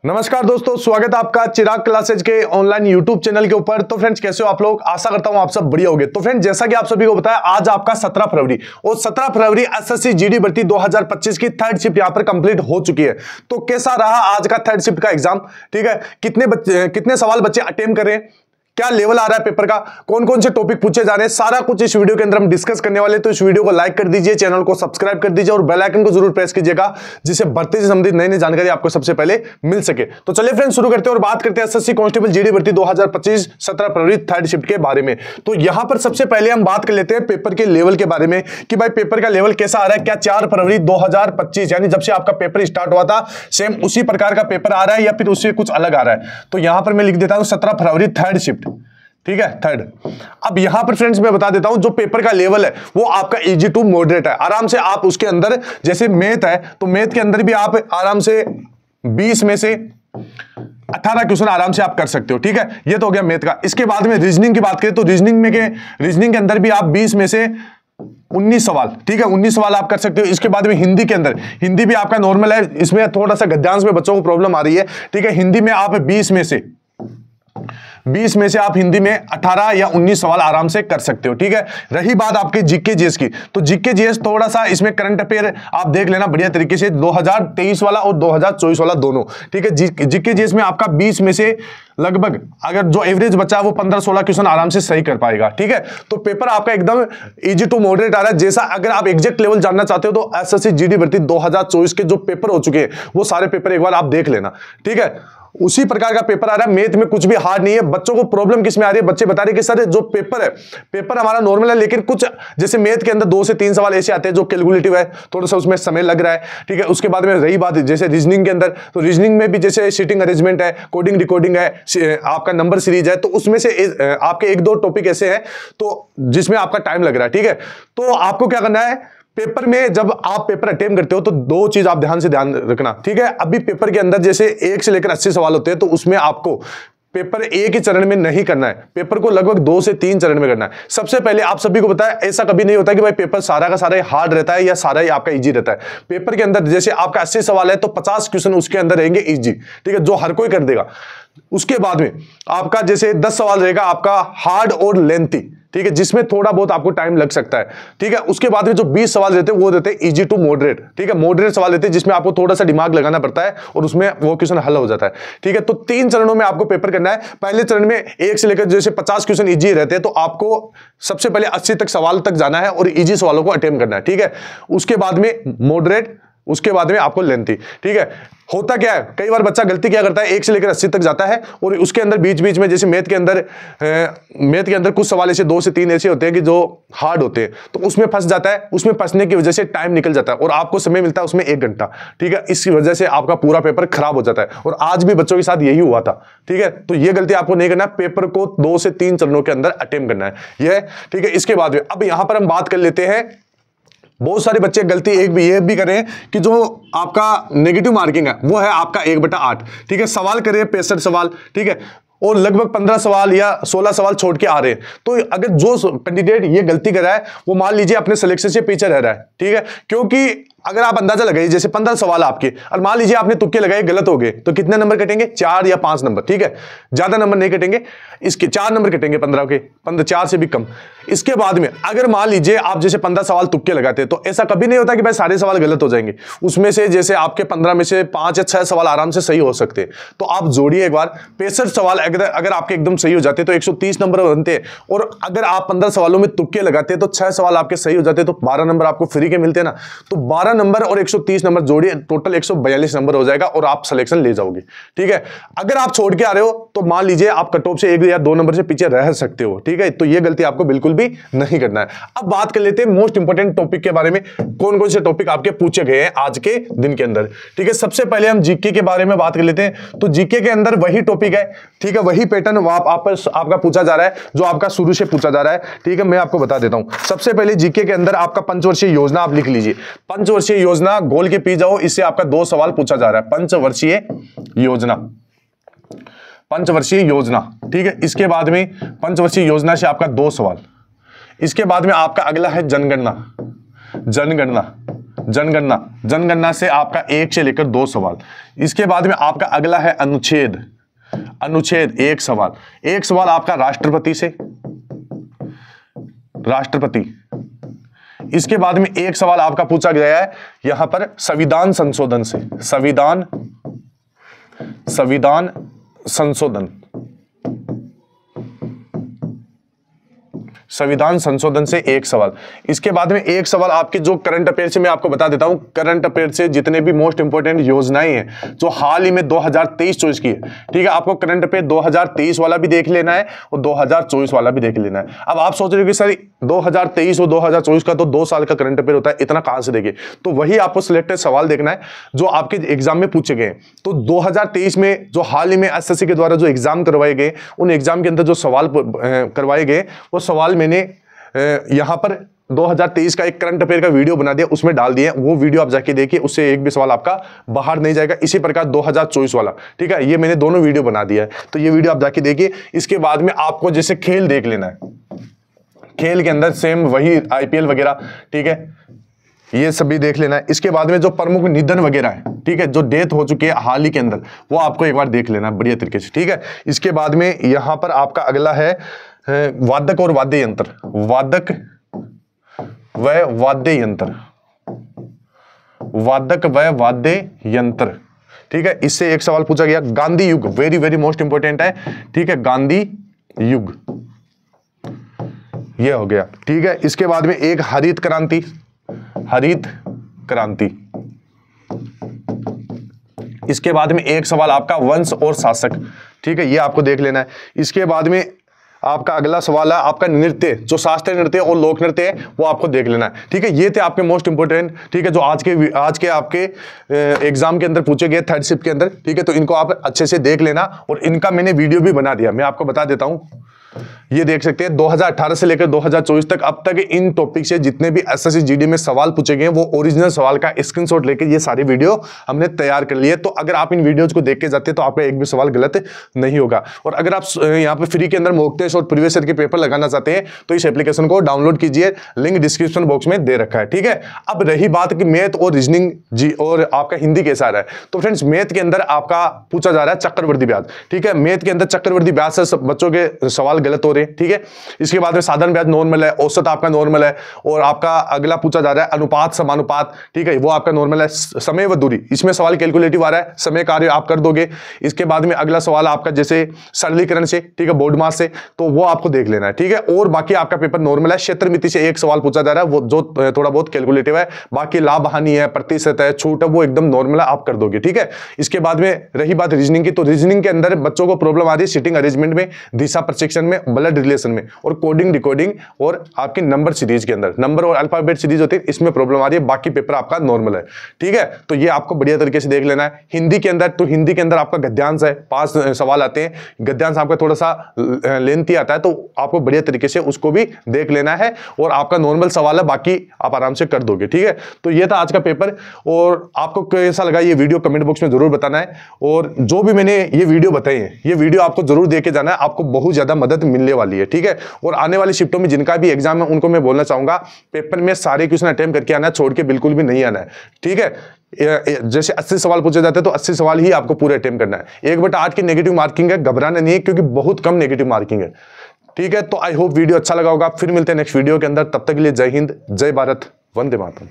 नमस्कार दोस्तों, स्वागत है आपका चिराग क्लासेज के ऑनलाइन यूट्यूब चैनल के ऊपर। तो फ्रेंड्स, कैसे हो आप लोग? आशा करता हूं आप सब बढ़िया होंगे। तो फ्रेंड्स, जैसा कि आप सभी को बताया, आज आपका 17 फरवरी और 17 फरवरी एसएससी जीडी भर्ती 2025 की थर्ड शिफ्ट यहां पर कंप्लीट हो चुकी है। तो कैसा रहा आज का थर्ड शिफ्ट का एग्जाम? ठीक है, कितने सवाल बच्चे अटेम्प्ट कर रहे हैं, क्या लेवल आ रहा है पेपर का, कौन कौन से टॉपिक पूछे जा रहे हैं, सारा कुछ इस वीडियो के अंदर हम डिस्कस करने वाले हैं। तो इस वीडियो को लाइक कर दीजिए, चैनल को सब्सक्राइब कर दीजिए और बेल आइकन को जरूर प्रेस कीजिएगा, जिससे भर्ती से संबंधित नई नई जानकारी आपको सबसे पहले मिल सके। तो चलिए फ्रेंड्स, शुरू करते हैं और बात करते हैं एसएससी कांस्टेबल जीडी भर्ती 2025 17 फरवरी थर्ड शिफ्ट के बारे में। तो यहां पर सबसे पहले हम बात कर लेते हैं पेपर के लेवल के बारे में कि भाई पेपर का लेवल कैसा आ रहा है। क्या 4 फरवरी 2025 यानी जब से आपका पेपर स्टार्ट हुआ था सेम उसी प्रकार का पेपर आ रहा है या फिर उससे कुछ अलग आ रहा है? तो यहां पर मैं लिख देता हूं 17 फरवरी थर्ड शिफ्ट। ठीक है, थर्ड। अब यहां पर फ्रेंड्स मैं बता देता हूं, जो पेपर का लेवल है वो आपका इजी टू मॉडरेट है। आराम से आप उसके अंदर, जैसे मैथ है तो मैथ के अंदर भी आप आराम से 20 में से 18 क्वेश्चन आराम से आप कर सकते हो। ठीक है, ये तो हो गया मैथ का। इसके बाद में रीजनिंग की बात करें तो रीजनिंग के अंदर भी आप 20 में से 19 सवाल, ठीक है, 19 सवाल आप कर सकते हो। इसके बाद में हिंदी के अंदर, हिंदी भी आपका नॉर्मल है, इसमें थोड़ा सा गद्यांश में बच्चों को प्रॉब्लम आ रही है। ठीक है, हिंदी में आप 20 में से आप हिंदी में 18 या 19 सवाल आराम से कर सकते हो। ठीक है, रही बात आपके जीके जीएस की, तो जीके जीएस थोड़ा सा इसमें करंट अफेयर आप देख लेना बढ़िया तरीके से, 2023 वाला और 2024 वाला दोनों। ठीक है, जीके जीएस में आपका 20 में से लगभग, अगर जो एवरेज बच्चा है वो 15-16 क्वेश्चन आराम से सही कर पाएगा। ठीक है, तो पेपर आपका एकदम इजी टू मॉडरेट आ रहा है। जैसा अगर आप एग्जैक्ट लेवल जानना चाहते हो तो एसएससी जीडी भर्ती 2024 के जो पेपर हो चुके हैं वो सारे पेपर एक बार आप देख लेना। ठीक है, उसी प्रकार का पेपर आ रहा है। मैथ में कुछ भी हार्ड नहीं है। बच्चों को प्रॉब्लम किस में आ रही है? बच्चे बता रहे कि सर जो पेपर है, पेपर हमारा नॉर्मल है, लेकिन कुछ जैसे मैथ के अंदर 2 से 3 सवाल ऐसे आते हैं जो कैलकुलेटिव है, थोड़ा सा उसमें समय लग रहा है। ठीक है, उसके बाद में रही बात जैसे रीजनिंग के अंदर, तो रीजनिंग में भी जैसे सीटिंग अरेंजमेंट है, कोडिंग डिकोडिंग है, आपका नंबर सीरीज है, तो उसमें से आपके 1-2 टॉपिक ऐसे हैं तो जिसमें आपका टाइम लग रहा है। ठीक है, तो आपको क्या करना है पेपर में, जब आप पेपर अटेम्प्ट करते हो तो 2 चीज आप ध्यान रखना। ठीक है, अभी पेपर के अंदर जैसे 1 से लेकर 80 सवाल होते हैं, तो उसमें आपको पेपर एक ही चरण में नहीं करना है, पेपर को लगभग 2 से 3 चरण में करना है। सबसे पहले आप सभी को पता है, ऐसा कभी नहीं होता कि भाई पेपर सारा का सारा हार्ड रहता है या सारा ही आपका इजी रहता है। पेपर के अंदर जैसे आपका 80 सवाल है तो 50 क्वेश्चन उसके अंदर रहेंगे इजी। ठीक है, जो हर कोई कर देगा। उसके बाद में आपका जैसे 10 सवाल रहेगा आपका हार्ड और लेंथी। ठीक है, जिसमें थोड़ा बहुत आपको टाइम लग सकता है। ठीक है, उसके बाद में जो 20 सवाल रहते हैं वो रहते हैं इजी टू मॉडरेट। ठीक है, मॉडरेट सवाल रहते हैं जिसमें आपको थोड़ा सा दिमाग लगाना पड़ता है और उसमें वो क्वेश्चन हल हो जाता है। ठीक है, तो 3 चरणों में आपको पेपर करना है। पहले चरण में 1 से लेकर जैसे 50 क्वेश्चन इजी रहते हैं, तो आपको सबसे पहले 80 तक सवाल तक जाना है और इजी सवालों को अटेम्प्ट करना है। ठीक है, उसके बाद में मॉडरेट, उसके बाद में आपको लेंथी। ठीक है, होता क्या है, कई बार बच्चा गलती क्या करता है, 1 से लेकर 80 तक जाता है और उसके अंदर बीच बीच में जैसे मैथ के अंदर कुछ सवाल ऐसे 2 से 3 ऐसे होते हैं कि जो हार्ड होते हैं, तो उसमें फंस जाता है। उसमें फंसने की वजह से टाइम निकल जाता है और आपको समय मिलता है उसमें 1 घंटा। ठीक है, इसकी वजह से आपका पूरा पेपर खराब हो जाता है और आज भी बच्चों के साथ यही हुआ था। ठीक है, तो ये गलती आपको नहीं करना है, पेपर को 2 से 3 चरणों के अंदर अटेम्प्ट करना है यह। ठीक है, इसके बाद में अब यहां पर हम बात कर लेते हैं, बहुत सारे बच्चे गलती ये भी करें कि जो आपका नेगेटिव मार्किंग है वो है आपका 1/8। ठीक है, सवाल करें 65 सवाल, ठीक है, और लगभग 15 सवाल या 16 सवाल छोड़ के आ रहे हैं। तो अगर जो कैंडिडेट ये गलती कर रहा है वो मान लीजिए अपने सिलेक्शन से पीछे रह रहा है। ठीक है, क्योंकि अगर आप अंदाजा लगाइए जैसे 15 सवाल आपके और मान लीजिए आपने तुक्के लगाए गलत हो गए, तो कितने नंबर कटेंगे? 4 या 5 नंबर। ठीक है, ज्यादा नंबर नहीं कटेंगे, इसके 4 नंबर कटेंगे 15 के, 4 से भी कम। इसके बाद में अगर मान लीजिए आप जैसे 15 सवाल तुक्के लगाते हैं तो ऐसा कभी नहीं होता कि भाई सारे सवाल गलत हो जाएंगे। उसमें से जैसे आपके 15 में से 5 या 6 सवाल आराम से सही हो सकते हैं। तो आप जोड़िए एक बार, 65 सवाल अगर आपके एकदम सही हो जाते तो 130 नंबर बनते हैं, और अगर आप 15 सवालों में तुक्के लगाते तो 6 सवाल आपके सही हो जाते तो 12 नंबर आपको फ्री के मिलते ना। तो 12 नंबर और 130 नंबर जोड़िए, टोटल 142 नंबर हो जाएगा और आप सिलेक्शन ले जाओगे। ठीक है, अगर आप छोड़ के आ रहे हो तो मान लीजिए आप कट ऑफ से 1 या 2 नंबर से पीछे रह सकते हो। ठीक है, तो ये गलती आपको बिल्कुल भी नहीं करना है। अब बात कर लेते हैं मोस्ट इंपोर्टेंट टॉपिक के बारे में, कौन कौन से टॉपिक आपके पूछे गए हैं आज के दिन के अंदर। ठीक है, सबसे पहले हम जीके के बारे में बात कर लेते हैं। तो जीके के अंदर वही टॉपिक है, ठीक है, वही पैटर्न आपका पूछा जा रहा है जो आपका शुरू से पूछा जा रहा है। ठीक है, मैं आपको बता देता हूं। सबसे पहले जीके के अंदर आपका पंचवर्षीय योजना आप लिख लीजिए। पंचवर्षीय योजना गोल के पी जाओ, इससे आपका 2 सवाल पूछा जा रहा है। पंचवर्षीय योजना, पंचवर्षीय योजना। ठीक है, इसके बाद में पंचवर्षीय योजना से आपका 2 सवाल। इसके बाद में आपका अगला है जनगणना। जनगणना जनगणना, जनगणना से आपका 1 से लेकर 2 सवाल। इसके बाद में आपका अगला है अनुच्छेद, अनुच्छेद 1 सवाल। 1 सवाल आपका राष्ट्रपति से, राष्ट्रपति। इसके बाद में 1 सवाल आपका पूछा गया है यहां पर संविधान संशोधन से, संविधान संशोधन, संविधान संशोधन से 1 सवाल। इसके बाद में 1 सवाल आपके जो करंट अफेयर से मैं आपको बता देता हूं, करंट अफेयर से जितने भी मोस्ट इंपोर्टेंट योजनाएं हैं जो हाल ही में 2023-24 की है, ठीक है, आपको करंट अफेयर 2023 वाला भी देख लेना है और 2024 वाला भी देख लेना है। अब आप सोच रहे हो कि सर 2023 और 2024 का तो 2 साल का करंट अफेयर होता है, इतना कहां से देंगे? तो वही आपको सिलेक्टेड सवाल देखना है जो आपके एग्जाम में पूछे गए। तो 2023 में जो हाल ही में एसएससी के द्वारा जो एग्जाम करवाए गए, उन एग्जाम के अंदर जो सवाल करवाए गए, वो सवाल मैंने यहां पर 2023 का एक करंट अफेयर का वीडियो बना दिया, उसमें डाल दिया। वो वीडियो आप जाके देखिए, उससे एक भी सवाल आपका बाहर नहीं जाएगा। इसी प्रकार 2024 वाला, ठीक है, ये मैंने दोनों वीडियो बना दिया है, तो ये वीडियो आप जाके देखिए। इसके बाद में आपको जैसे खेल देख लेना है, खेल के अंदर सेम वही आईपीएल वगैरह, ठीक है, ये सभी देख लेना है। इसके बाद में जो प्रमुख निधन वगैरह है, ठीक है, जो डेथ हो चुकी है हाल ही के अंदर, वो आपको एक बार देख लेना है बढ़िया तरीके से, ठीक है। इसके बाद में यहां पर आपका अगला है वादक और वाद्य यंत्र, वादक व वाद्य यंत्र, वादक व वाद्य यंत्र, ठीक है, इससे 1 सवाल पूछा गया। गांधी युग, वेरी वेरी मोस्ट इंपोर्टेंट है, ठीक है, गांधी युग, ये हो गया, ठीक है। इसके बाद में एक हरित क्रांति, हरित क्रांति। इसके बाद में 1 सवाल आपका वंश और शासक, ठीक है, ये आपको देख लेना है। इसके बाद में आपका अगला सवाल है आपका नृत्य, जो शास्त्रीय नृत्य और लोक नृत्य है, वो आपको देख लेना है, ठीक है। ये थे आपके मोस्ट इंपोर्टेंट, ठीक है, जो आज के आपके एग्जाम के अंदर पूछे गए 3rd शिफ्ट के अंदर, ठीक है। तो इनको आप अच्छे से देख लेना, और इनका मैंने वीडियो भी बना दिया, मैं आपको बता देता हूं, ये देख सकते हैं 2018 से लेकर 2024 तक अब तक इन टॉपिक से जितने भी एसएससी जीडी में सवाल पूछे गए, वो ओरिजिनल सवाल का स्क्रीनशॉट लेकर ये सारी वीडियो हमने तैयार कर लिए। तो अगर आप इन वीडियोज को देख के जाते हैं तो आपका एक भी सवाल गलत नहीं होगा। और अगर आप यहाँ पे फ्री के अंदर मॉक टेस्ट और प्रीवियस ईयर के पेपर लगाना चाहते हैं तो इस एप्लीकेशन को डाउनलोड कीजिए, लिंक डिस्क्रिप्शन बॉक्स में दे रखा है, ठीक है। अब रही बात कि मैथ और रीजनिंग जी और आपका हिंदी कैसा रहा है, तो फ्रेंड्स मैथ के अंदर आपका पूछा जा रहा है चक्रवर्ती ब्याज, ठीक है। मैथ के अंदर चक्रवर्ती ब्याज से बच्चों के सवाल गलत हो रहे हैं, ठीक है। इसके बाद में साधारण ब्याज नॉर्मल है, औसत आपका नॉर्मल है, और आपका अगला पूछा जा रहा है अनुपात समानुपात, ठीक है, वो आपका नॉर्मल है। समय व दूरी, इसमें सवाल कैलकुलेटिव आ रहा है, समय कार्य आप कर दोगे। इसके बाद में अगला सवाल आपका जैसे सरलीकरण से, ठीक है, बोर्ड मास से, तो वो आपको देख लेना है, ठीक है। और बाकी आपका पेपर नॉर्मल है। क्षेत्र मिति से 1 सवाल पूछा जा रहा है, वो जो थोड़ा बहुत कैलकुलेटिव है, बाकी लाभ हानि है, प्रतिशत है, छूट है, वो एकदम नॉर्मल है, आप कर दोगे, ठीक है। इसके बाद में रही बात रीजनिंग की, तो रीजनिंग के अंदर बच्चों को प्रॉब्लम आ रही है सिटिंग अरेंजमेंट में, दिशा प्रशिक्षण में, ब्लड रिलेशन में, और कोडिंग डिकोडिंग, और आपकी नंबर सीरीज के अंदर नंबर और अल्फाबेट सीरीज होती है, इसमें प्रॉब्लम आ रही है। बाकी पेपर आपका नॉर्मल है, ठीक है। तो ये आपको बढ़िया तरीके से देख लेना है। हिंदी के अंदर, तो हिंदी के अंदर आपका गद्यांश है, 5 सवाल आते हैं। गद्यांश आपका थोड़ा सा लेंथी आता है, तो आपको बढ़िया तरीके से उसको भी देख लेना है, और आपका नॉर्मल सवाल है, बाकी आप आराम से कर दोगे, ठीक है। तो ये था आज का पेपर, और आपको कैसा लगा ये वीडियो कमेंट बॉक्स में जरूर बताना है। और जो भी मैंने ये वीडियो बताई है, ये वीडियो आपको जरूर देके जाना है, आपको बहुत ज्यादा मदद मिलने वाली है, ठीक है। और आने वाली शिफ्टों में जिनका भी एग्जाम है उनको मैं बोलना चाहूंगा, पेपर में सारे क्वेश्चन अटेम्प्ट करके आना है, छोड़ के बिल्कुल भी नहीं आना है, ठीक है। जैसे 80 सवाल पूछे जाते हैं तो 80 सवाल ही आपको पूरे अटेम्प्ट करना है। 1/8 की नेगेटिव मार्किंग है, घबराना नहीं है, क्योंकि बहुत कम नेगेटिव मार्किंग है, ठीक है। तो आई होप वीडियो अच्छा लगा होगा। फिर मिलते हैं नेक्स्ट वीडियो के अंदर, तब तक के लिए जय हिंद, जय भारत, वंदे मातरम।